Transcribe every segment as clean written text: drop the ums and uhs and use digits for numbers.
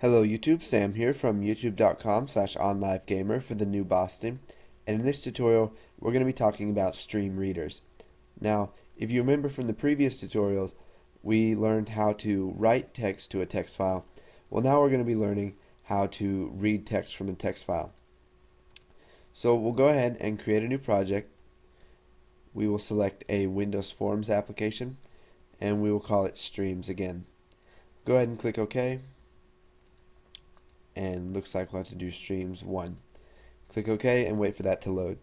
Hello YouTube, Sam here from youtube.com/onlivegamer for the new Boston, and in this tutorial we're going to be talking about StreamReaders. Now, if you remember from the previous tutorials, we learned how to write text to a text file. Well, now we're going to be learning how to read text from a text file. So we'll go ahead and create a new project. We will select a Windows Forms application, and we will call it Streams again. Go ahead and click OK. And looks like we'll have to do streams 1. Click OK and wait for that to load.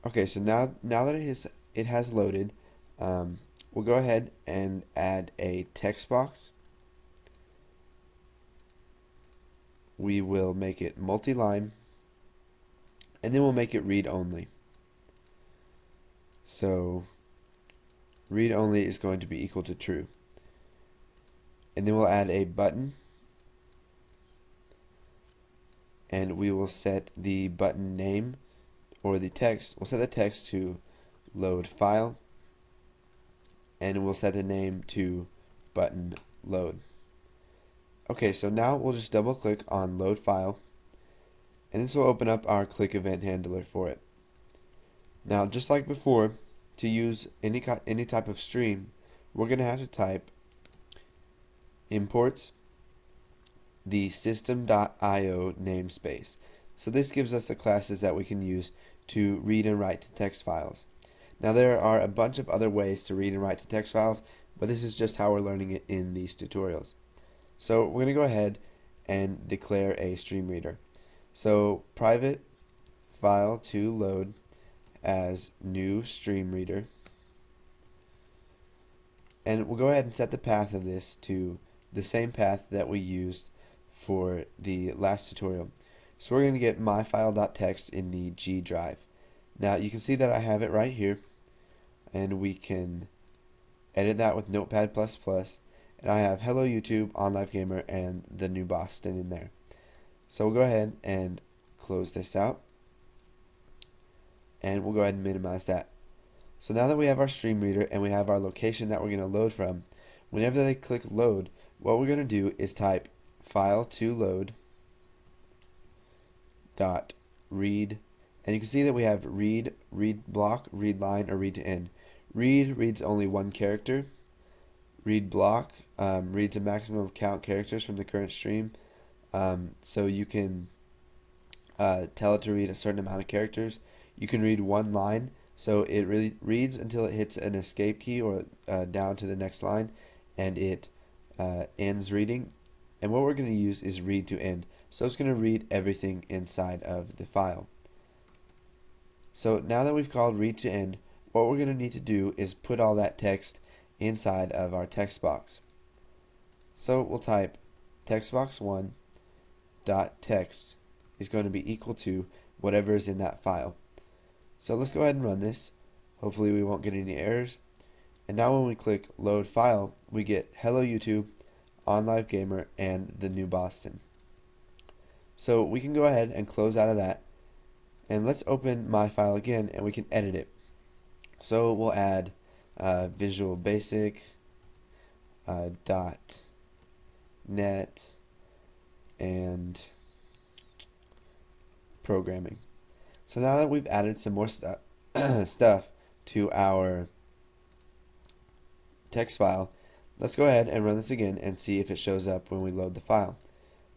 Okay, so now that it has loaded, we'll go ahead and add a text box. We will make it multi-line, and then we'll make it read only. So read only is going to be equal to true. And then we'll add a button, and we will set the button name, or the text, we'll set the text to load file, and we'll set the name to button load. Okay, so now we'll just double click on load file, and this will open up our click event handler for it. Now, just like before, to use any type of stream, we're going to have to type imports the system.io namespace. So this gives us the classes that we can use to read and write to text files. Now, there are a bunch of other ways to read and write to text files, but this is just how we're learning it in these tutorials. So we're going to go ahead and declare a stream reader. So private file to load as new stream reader, and we'll go ahead and set the path of this to the same path that we used for the last tutorial. So we're going to get myfile.txt in the G drive. Now you can see that I have it right here, and we can edit that with Notepad++, and I have Hello YouTube, OnLiveGamer, and the new Boston in there. So we'll go ahead and close this out, and we'll go ahead and minimize that. So now that we have our stream reader and we have our location that we're going to load from, whenever they click load, what we're going to do is type file to load dot read, and you can see that we have read block, read line, or read to end. Read reads only one character. Read block reads a maximum of count characters from the current stream, so you can tell it to read a certain amount of characters. You can read one line, so it really reads until it hits an escape key or down to the next line, and it ends reading. And what we're going to use is read to end, so it's going to read everything inside of the file. So now that we've called read to end, what we're going to need to do is put all that text inside of our text box. So we'll type textbox1 dot text is going to be equal to whatever is in that file. So let's go ahead and run this. Hopefully we won't get any errors. And now when we click load file, we get Hello YouTube, OnLiveGamer, and the new Boston. So we can go ahead and close out of that, and let's open my file again and we can edit it. So we'll add Visual Basic .net and programming. So now that we've added some more stuff to our text file, let's go ahead and run this again and see if it shows up when we load the file.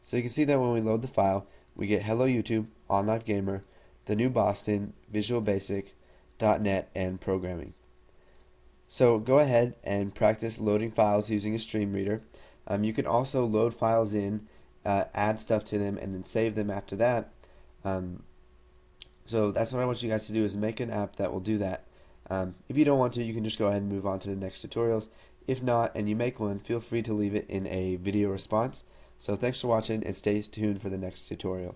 So you can see that when we load the file, we get Hello YouTube, OnLiveGamer, the new Boston, Visual Basic, .net, and programming. So go ahead and practice loading files using a stream reader. You can also load files in, add stuff to them, and then save them after that. So that's what I want you guys to do, is make an app that will do that. If you don't want to, you can just go ahead and move on to the next tutorials. If not, and you make one, feel free to leave it in a video response. So thanks for watching, and stay tuned for the next tutorial.